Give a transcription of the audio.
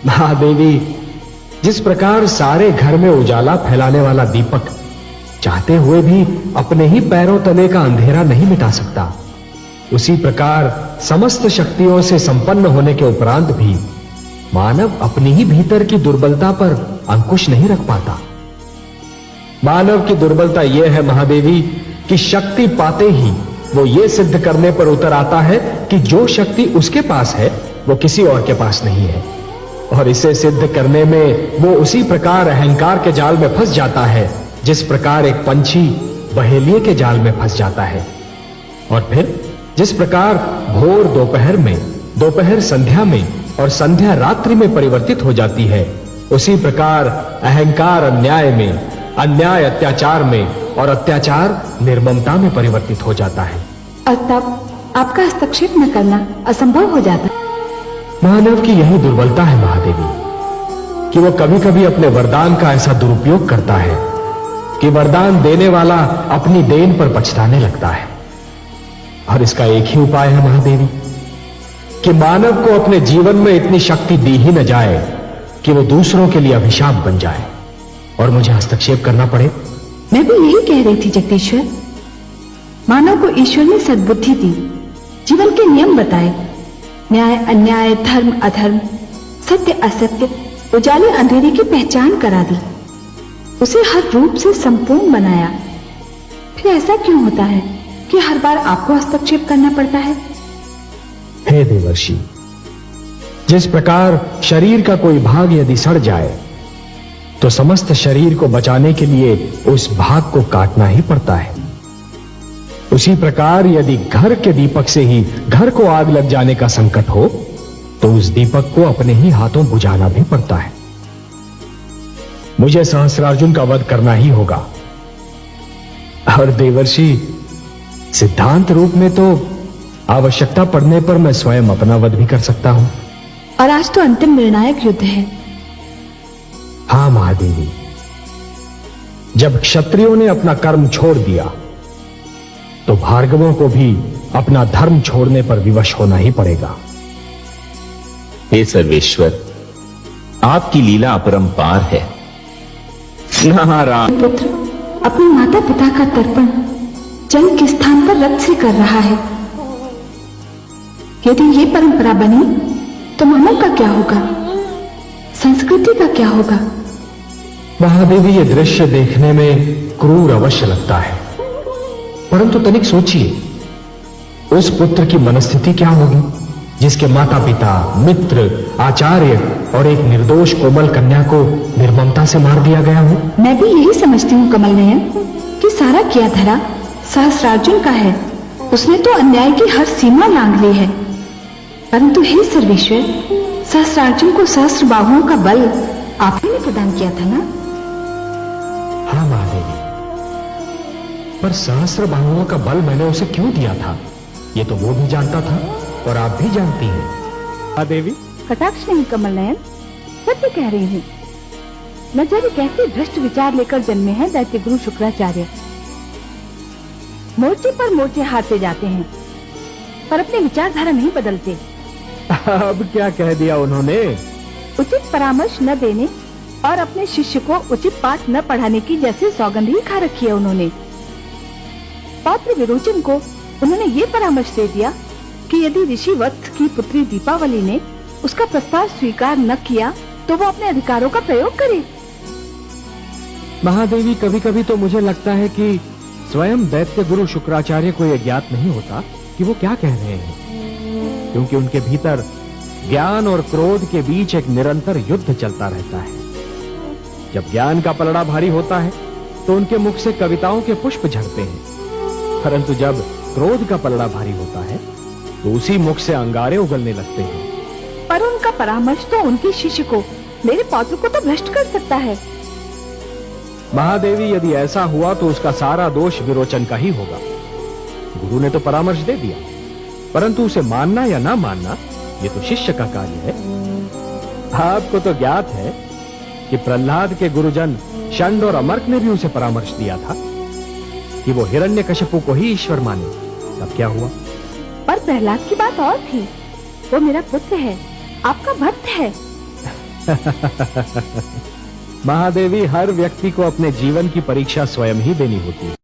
महादेवी, जिस प्रकार सारे घर में उजाला फैलाने वाला दीपक चाहते हुए भी अपने ही पैरों तले का अंधेरा नहीं मिटा सकता, उसी प्रकार समस्त शक्तियों से संपन्न होने के उपरांत भी मानव अपनी ही भीतर की दुर्बलता पर अंकुश नहीं रख पाता। मानव की दुर्बलता यह है महादेवी कि शक्ति पाते ही वो ये सिद्ध करने पर उतर आता है कि जो शक्ति उसके पास है वो किसी और के पास नहीं है, और इसे सिद्ध करने में वो उसी प्रकार अहंकार के जाल में फंस जाता है जिस प्रकार एक पंछी बहेलिए के जाल में फंस जाता है। और फिर जिस प्रकार भोर दोपहर में, दोपहर संध्या में और संध्या रात्रि में परिवर्तित हो जाती है, उसी प्रकार अहंकार अन्याय में, अन्याय अत्याचार में और अत्याचार निर्ममता में परिवर्तित हो जाता है। और तब आपका हस्तक्षेप न करना असंभव हो जाता है। मानव की यही दुर्बलता है महादेवी कि वो कभी-कभी अपने वरदान का ऐसा दुरुपयोग करता है कि वरदान देने वाला अपनी देन पर पछताने लगता है। और इसका एक ही उपाय है महादेवी कि मानव को अपने जीवन में इतनी शक्ति दी ही न जाए कि वो दूसरों के लिए अभिशाप बन जाए और मुझे हस्तक्षेप करना पड़े। मैं भी यही कह रही थी जगदीश्वर। मानव को ईश्वर ने सद्बुद्धि दी, जीवन के नियम बताए, न्याय अन्याय, धर्म अधर्म, सत्य असत्य, उजाले अंधेरे की पहचान करा दी, उसे हर रूप से संपूर्ण बनाया। फिर ऐसा क्यों होता है कि हर बार आपको हस्तक्षेप करना पड़ता है? हे देवर्षि, जिस प्रकार शरीर का कोई भाग यदि सड़ जाए तो समस्त शरीर को बचाने के लिए उस भाग को काटना ही पड़ता है, उसी प्रकार यदि घर के दीपक से ही घर को आग लग जाने का संकट हो तो उस दीपक को अपने ही हाथों बुझाना भी पड़ता है। मुझे सहस्रार्जुन का वध करना ही होगा, और देवर्षि सिद्धांत रूप में तो आवश्यकता पड़ने पर मैं स्वयं अपना वध भी कर सकता हूं। और आज तो अंतिम निर्णायक युद्ध है। हाँ महादेवी, जब क्षत्रियों ने अपना कर्म छोड़ दिया तो भार्गवों को भी अपना धर्म छोड़ने पर विवश होना ही पड़ेगा। हे सर्वेश्वर, आपकी लीला अपरंपार है। नारायण। पुत्र अपने माता पिता का तर्पण जंग के स्थान पर रक्त से कर रहा है। यदि ये परंपरा बनी तो मानव का क्या होगा, संस्कृति का क्या होगा? महादेवी, ये दृश्य देखने में क्रूर अवश्य लगता है, परंतु तनिक सोचिए, उस पुत्र की मनस्थिति क्या होगी जिसके माता पिता, मित्र, आचार्य और एक निर्दोष कोमल कन्या को निर्ममता से मार दिया गया हो। मैं भी यही समझती हूँ कमल नयन कि सारा किया धरा सहस्रार्जुन का है। उसने तो अन्याय की हर सीमा लांघ ली है, परंतु हे सर्वेश्वर, सहस्रार्जुन को सहस्र बाहुओं का बल आप ही ने प्रदान किया था ना? हाँ महादेवी, पर सहस्र बाहुओं का बल मैंने उसे क्यों दिया था ये तो वो भी जानता था और आप भी जानती हैं। महादेवी, कटाक्ष नहीं कमल नयन, सत्य कह रही हूँ। न जाने कैसे भ्रष्ट विचार लेकर जन्मे हैं दैत्य गुरु शुक्राचार्य। मोर्चे पर मोर्चे हारते जाते हैं पर अपनी विचारधारा नहीं बदलते। अब क्या कह दिया उन्होंने? उचित परामर्श न देने और अपने शिष्य को उचित पाठ न पढ़ाने की जैसे सौगंध ही खा रखी है उन्होंने। पौत्र विरोचन को उन्होंने ये परामर्श दे दिया कि यदि ऋषि वत्स की पुत्री दीपावली ने उसका प्रस्ताव स्वीकार न किया तो वो अपने अधिकारों का प्रयोग करे। महादेवी, कभी कभी तो मुझे लगता है कि स्वयं दैत्य गुरु शुक्राचार्य को यह ज्ञात नहीं होता कि वो क्या कह रहे हैं, क्योंकि उनके भीतर ज्ञान और क्रोध के बीच एक निरंतर युद्ध चलता रहता है। जब ज्ञान का पलड़ा भारी होता है तो उनके मुख से कविताओं के पुष्प झड़ते हैं, परंतु जब क्रोध का पलड़ा भारी होता है तो उसी मुख से अंगारे उगलने लगते हैं। पर उनका परामर्श तो उनके शिष्य को, मेरे पौत्र को तो भ्रष्ट कर सकता है। महादेवी, यदि ऐसा हुआ तो उसका सारा दोष विरोचन का ही होगा। गुरु ने तो परामर्श दे दिया, परंतु उसे मानना या ना मानना ये तो शिष्य का कार्य है। आपको तो ज्ञात है कि प्रहलाद के गुरुजन शंड और अमर्क ने भी उसे परामर्श दिया था कि वो हिरण्यकशिपु को ही ईश्वर माने। तब क्या हुआ? पर प्रहलाद की बात और थी। वो मेरा पुत्र है, आपका भक्त है। महादेवी, हर व्यक्ति को अपने जीवन की परीक्षा स्वयं ही देनी होती है।